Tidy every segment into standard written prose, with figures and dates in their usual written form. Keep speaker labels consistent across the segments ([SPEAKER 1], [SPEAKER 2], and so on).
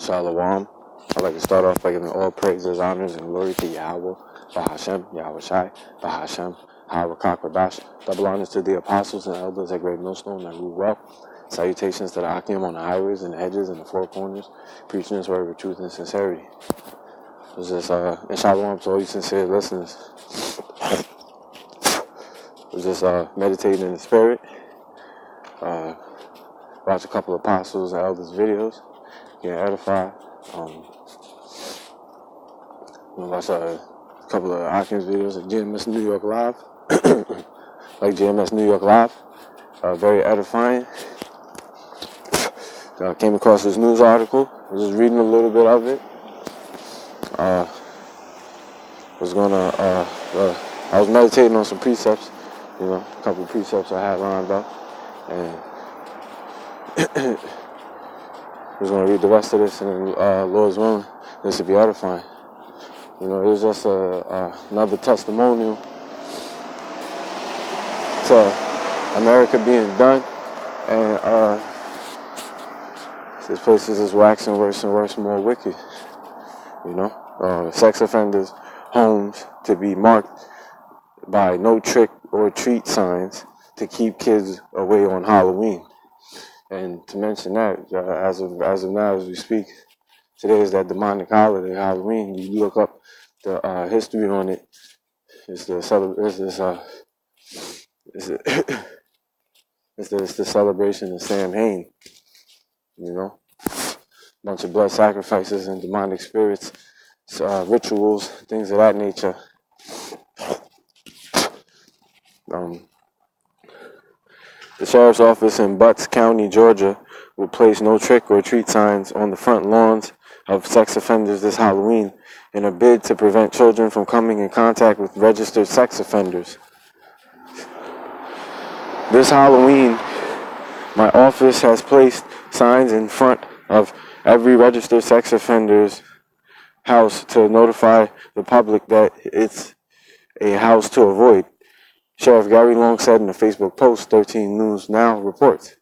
[SPEAKER 1] Shalom. I'd like to start off by giving all praises, honors, and glory to Yahweh, Bahashem, Yahweh Shai, Bahashem, Harakak Radash. Double honors to the apostles and elders at Great Millstone that rule well. Salutations to the Akim on the highways and the hedges and the four corners, preaching His word with truth and sincerity. This is and Shalom to all you sincere listeners. We're just meditating in the spirit. Watch a couple of apostles and elders videos, getting edified. Watch a couple of Akim's videos at GMS New York Live, like GMS New York Live, very edifying. Came across this news article. I was just reading a little bit of it. I was meditating on some precepts, a couple of precepts I had lined up, and I was going to read the rest of this, and then Lord's willing, this will be edifying. It was just another testimonial to America being done, and this place is just waxing worse and worse, more wicked. Sex offenders' homes to be marked by no trick or treat signs to keep kids away on Halloween. And to mention that, as of now, as we speak, today is that demonic holiday, Halloween. You look up the history on it. It's the celebration of Sam Hain. Bunch of blood sacrifices and demonic spirits, rituals, things of that nature. The sheriff's office in Butts County, Georgia, will place no trick or treat signs on the front lawns of sex offenders this Halloween in a bid to prevent children from coming in contact with registered sex offenders. This Halloween, my office has placed signs in front of every registered sex offender's house to notify the public that it's a house to avoid. Sheriff Gary Long said in a Facebook post, 13 News Now reports.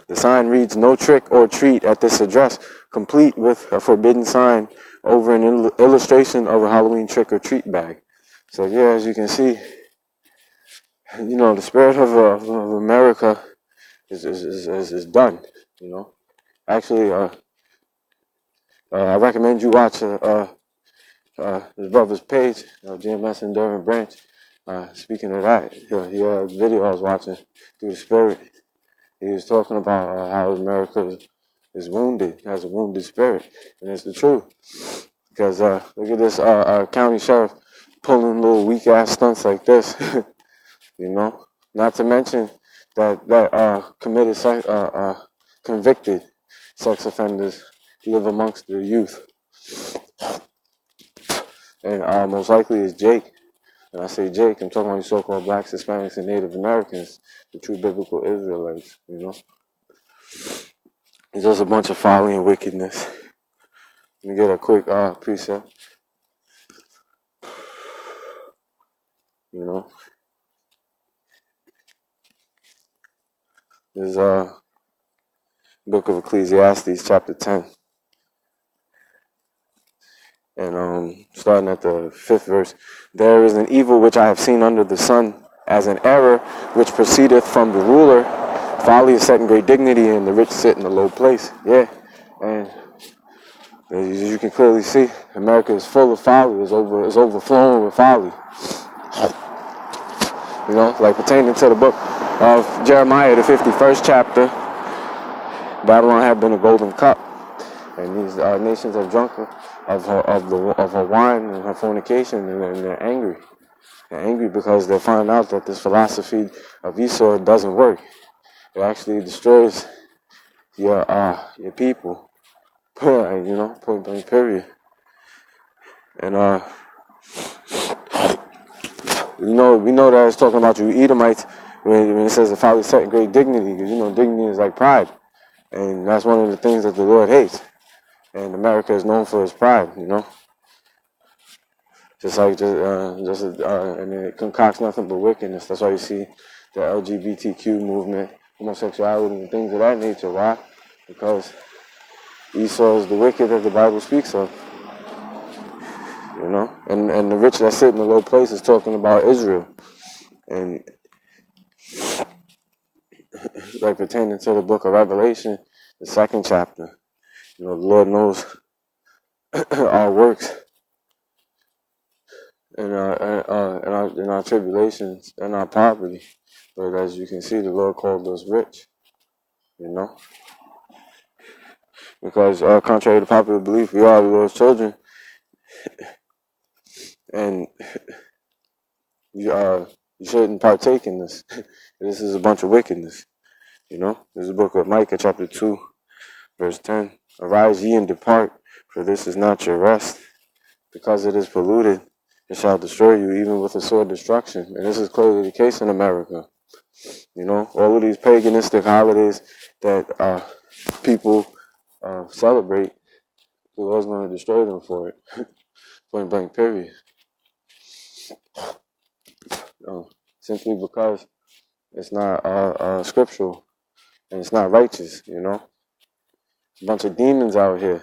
[SPEAKER 1] The sign reads, "No trick or treat at this address," complete with a forbidden sign over an illustration of a Halloween trick or treat bag. So yeah, as you can see, the spirit of America is done. Actually, I recommend you watch his brother's page, GMS Enduring Branch. Speaking of that, he had a video I was watching through the spirit. He was talking about how America is wounded, has a wounded spirit, and it's the truth. Because look at this county sheriff pulling little weak ass stunts like this, Not to mention that convicted sex offenders live amongst the youth, and most likely is Jake. When I say Jake, I'm talking about the so-called blacks, Hispanics, and Native Americans, the true biblical Israelites, It's just a bunch of folly and wickedness. Let me get a quick precept. There's book of Ecclesiastes, chapter 10. And starting at the 5th verse, "There is an evil which I have seen under the sun, as an error which proceedeth from the ruler. Folly is set in great dignity, and the rich sit in a low place." Yeah, and as you can clearly see, America is full of folly. Is overflowing with folly. Like pertaining to the book of Jeremiah, the 51st chapter, Babylon had been a golden cup, and these nations have drunk of her wine and her fornication, and they're angry. They're angry because they find out that this philosophy of Esau doesn't work. It actually destroys your people. Point blank period. And we know that it's talking about you Edomites when it says the folly set in great dignity, because dignity is like pride, and that's one of the things that the Lord hates. And America is known for its pride, and it concocts nothing but wickedness. That's why you see the LGBTQ movement, homosexuality, and things of that nature. Why? Because Esau is the wicked that the Bible speaks of, you know. And the rich that sit in the low place is talking about Israel. And like pertaining to the book of Revelation, the 2nd chapter, you know, the Lord knows our works and our tribulations and our poverty. But as you can see, the Lord called us rich, you know. Because contrary to popular belief, we are the Lord's children. And you shouldn't partake in this. This is a bunch of wickedness, you know. There's a book of Micah chapter 2, verse 10. Arise ye and depart, for this is not your rest. Because it is polluted, it shall destroy you, even with a sword destruction. And this is clearly the case in America. You know, all of these paganistic holidays that people celebrate, the Lord's going to destroy them for it. Point blank, period. Simply because it's not scriptural and it's not righteous, you know. A bunch of demons out here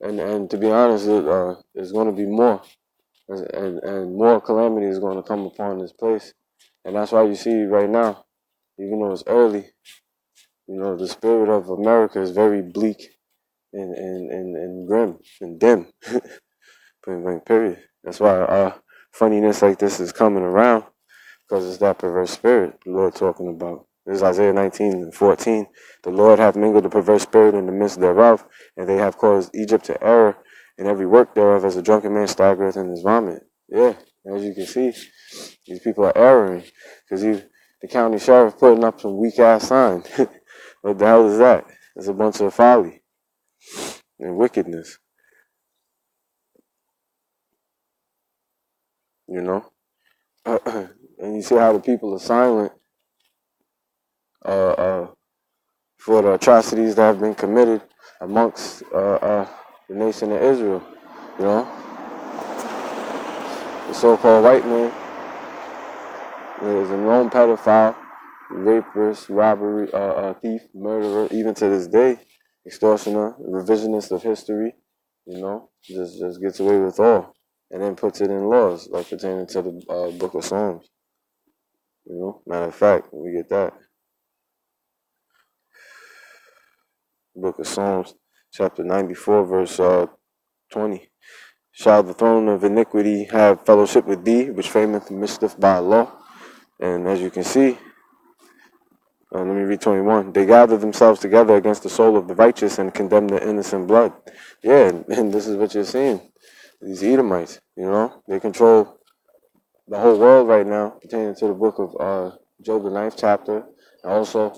[SPEAKER 1] and to be honest, there's going to be more, and more calamity is going to come upon this place, and that's why you see right now, even though it's early, you know, the spirit of America is very bleak and grim and dim. Point blank, period. That's why funniness like this is coming around, because it's that perverse spirit the Lord talking about. This is Isaiah 19:14. The Lord hath mingled the perverse spirit in the midst thereof, and they have caused Egypt to err, and every work thereof as a drunken man staggereth in his vomit. Yeah, as you can see, these people are erring, because the county sheriff putting up some weak-ass sign. What the hell is that? It's a bunch of folly and wickedness, you know? And you see how the people are silent for the atrocities that have been committed amongst the nation of Israel. You know, the so-called white man is a known pedophile, rapist, robbery, thief, murderer, even to this day, extortioner, revisionist of history. You know, just gets away with all, and then puts it in laws like pertaining to the Book of Psalms. You know, matter of fact, we get that. Book of Psalms, chapter 94, verse 20. Shall the throne of iniquity have fellowship with thee, which frameth mischief by law? And as you can see, let me read 21. They gather themselves together against the soul of the righteous and condemn the innocent blood. Yeah, and this is what you're seeing. These Edomites, you know, they control the whole world right now, pertaining to the book of Job, the 9th chapter, and also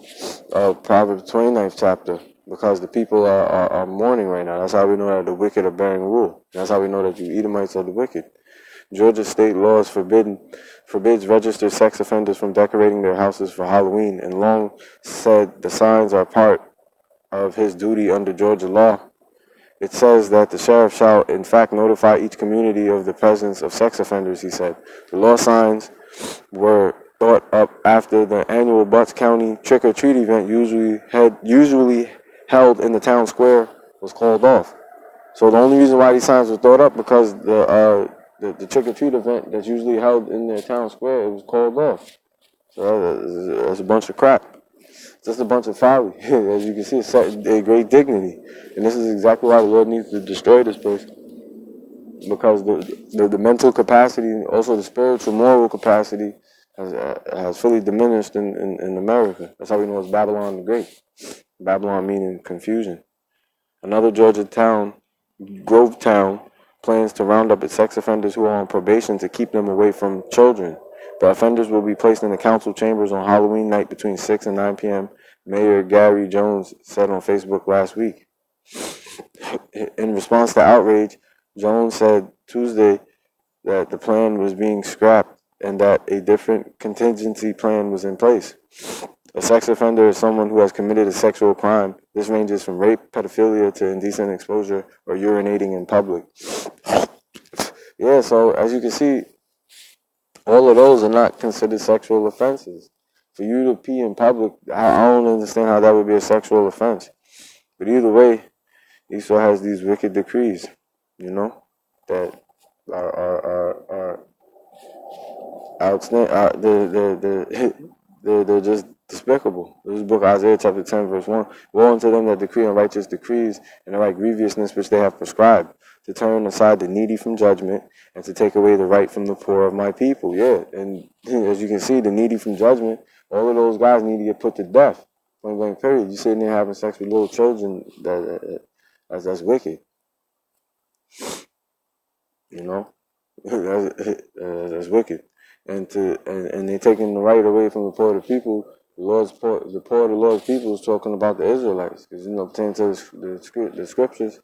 [SPEAKER 1] Proverbs, 29th chapter. Because the people are mourning right now. That's how we know that the wicked are bearing rule. That's how we know that you Edomites are the wicked. Georgia state laws forbids registered sex offenders from decorating their houses for Halloween, and long said the signs are part of his duty under Georgia law. It says that the sheriff shall in fact notify each community of the presence of sex offenders, he said. The law signs were thought up after the annual Butts County trick-or-treat event usually held in the town square was called off. So the only reason why these signs were thought up because the trick-or-treat event that's usually held in their town square, it was called off. So that's a bunch of crap. Just a bunch of folly. As you can see, it's a great dignity. And this is exactly why the Lord needs to destroy this place. Because the mental capacity and also the spiritual, moral capacity has fully diminished in America. That's how we know it's Babylon the Great. Babylon meaning confusion. Another Georgia town, Grovetown, plans to round up its sex offenders who are on probation to keep them away from children. The offenders will be placed in the council chambers on Halloween night between 6 and 9 p.m., Mayor Gary Jones said on Facebook last week. In response to outrage, Jones said Tuesday that the plan was being scrapped and that a different contingency plan was in place. A sex offender is someone who has committed a sexual crime. This ranges from rape, pedophilia, to indecent exposure or urinating in public. Yeah, so as you can see, all of those are not considered sexual offenses. For you to pee in public, I don't understand how that would be a sexual offense. But either way, Esau has these wicked decrees, that are outstanding. They're just despicable. This is book Isaiah chapter 10 verse 1. Woe unto them that decree unrighteous decrees and the right grievousness which they have prescribed, to turn aside the needy from judgment and to take away the right from the poor of my people. Yeah, and as you can see, the needy from judgment, all of those guys need to get put to death. Point blank period. You sitting there having sex with little children, that's wicked. That's wicked. And they're taking the right away from the poor of the people. The poor of the Lord's people is talking about the Israelites, because pertaining to the scriptures,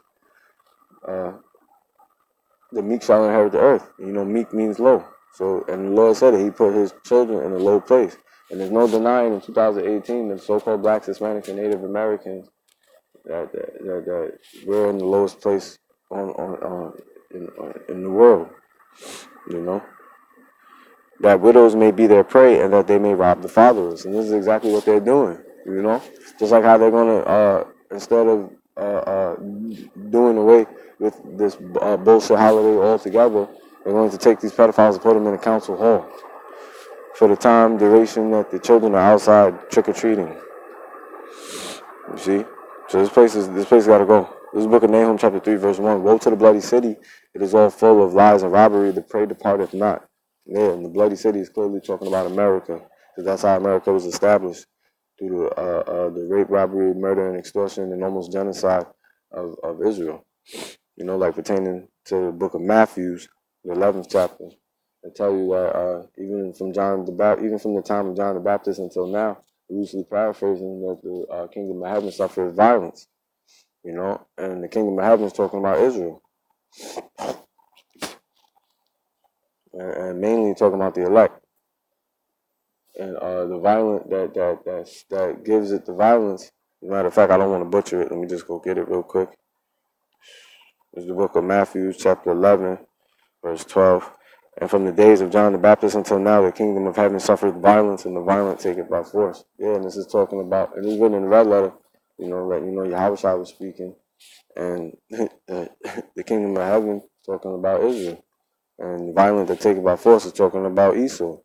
[SPEAKER 1] the meek shall inherit the earth. Meek means low. So, and the Lord said that He put His children in a low place. And there's no denying in 2018 that so-called Blacks, Hispanics, and Native Americans that we're in the lowest place in the world. That widows may be their prey and that they may rob the fatherless. And this is exactly what they're doing, Just like how they're going to, instead of doing away with this bullshit holiday altogether, they're going to take these pedophiles and put them in a council hall for the time duration that the children are outside trick-or-treating. You see? So this place got to go. This is the book of Nahum chapter 3 verse 1. Woe to the bloody city. It is all full of lies and robbery. The prey departeth not. Yeah, and the bloody city is clearly talking about America, because that's how America was established, through the rape, robbery, murder, and extortion, and almost genocide of Israel. Like pertaining to the book of Matthew, the 11th chapter, they tell you that even from the time of John the Baptist until now, loosely paraphrasing, that the kingdom of heaven suffers violence. And the kingdom of heaven is talking about Israel. And mainly talking about the elect, and the violent that gives it the violence. As a matter of fact, I don't want to butcher it. Let me just go get it real quick. It's the book of Matthew, chapter 11, verse 12. And from the days of John the Baptist until now, the kingdom of heaven suffered violence, and the violent take it by force. Yeah, and this is talking about, and it's written in the red letter. Letting Yahushua was speaking, and the kingdom of heaven talking about Israel. And violent that take it by force is talking about Esau.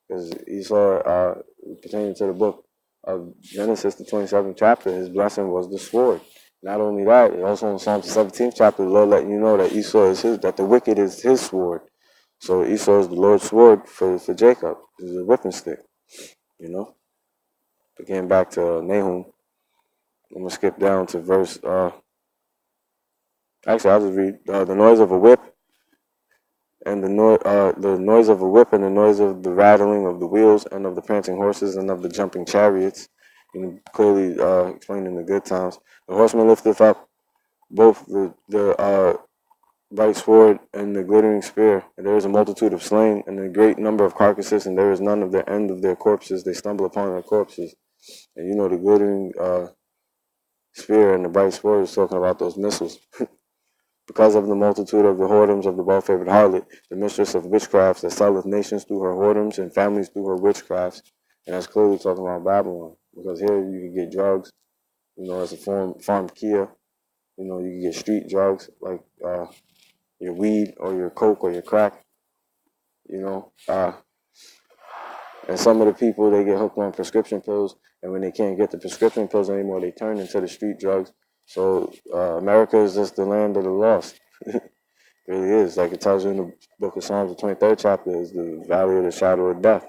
[SPEAKER 1] Because Esau, pertaining to the book of Genesis, the 27th chapter, his blessing was the sword. Not only that, also in Psalm 17th chapter, the Lord letting you know that Esau is that the wicked is his sword. So Esau is the Lord's sword for Jacob. It's a whipping stick, But getting back to Nahum, I'm going to skip down to verse, actually I'll just read, the noise of a whip, and the noise of a whip, and the noise of the rattling of the wheels, and of the prancing horses, and of the jumping chariots. Clearly explaining the good times. The horseman lifteth up both the bright sword and the glittering spear, and there is a multitude of slain, and a great number of carcasses, and there is none of the end of their corpses. They stumble upon their corpses. And the glittering spear and the bright sword is talking about those missiles. Because of the multitude of the whoredoms of the well-favored harlot, the mistress of witchcrafts, that selleth nations through her whoredoms and families through her witchcrafts. And that's clearly talking about Babylon. Because here you can get drugs, as a pharmakia. You can get street drugs like your weed or your coke or your crack. And some of the people, they get hooked on prescription pills, and when they can't get the prescription pills anymore, they turn into the street drugs. So America is just the land of the lost. It really is. Like it tells you in the book of Psalms, the 23rd chapter, is the valley of the shadow of death.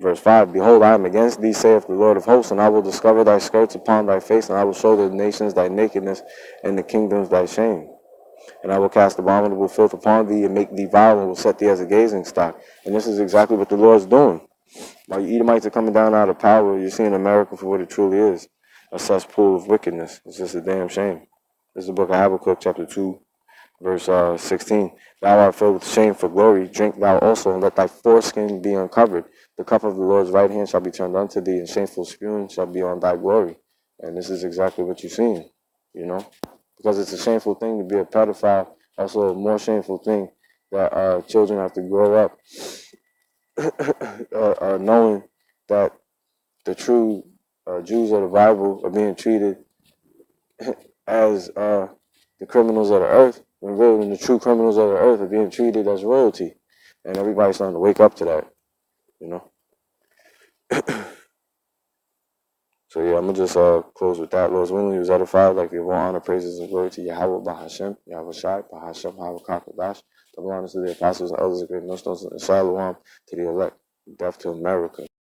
[SPEAKER 1] Verse 5, Behold, I am against thee, saith the Lord of hosts, and I will discover thy skirts upon thy face, and I will show the nations thy nakedness, and the kingdoms thy shame. And I will cast abominable filth upon thee, and make thee vile, and will set thee as a gazing stock. And this is exactly what the Lord's doing. While you Edomites are coming down out of power, you're seeing America for what it truly is, a cesspool of wickedness. It's just a damn shame. This is the book of Habakkuk, chapter 2, verse 16. Thou art filled with shame for glory. Drink thou also, and let thy foreskin be uncovered. The cup of the Lord's right hand shall be turned unto thee, and shameful spewing shall be on thy glory. And this is exactly what you're seeing, because it's a shameful thing to be a pedophile. Also, a more shameful thing that children have to grow up knowing that the true Jews of the Bible are being treated as the criminals of the earth, when really the true criminals of the earth are being treated as royalty. And everybody's starting to wake up to that, you know? So yeah, I'm gonna just close with that. Lord's willing, he was edified, like give all honor, praises, and glory to Yahweh Bahashem, Yahweh Shai, Bahashem, Yahweh Kakadash, double honors to the apostles and others of great millstones, and Shalom to the elect, death to America.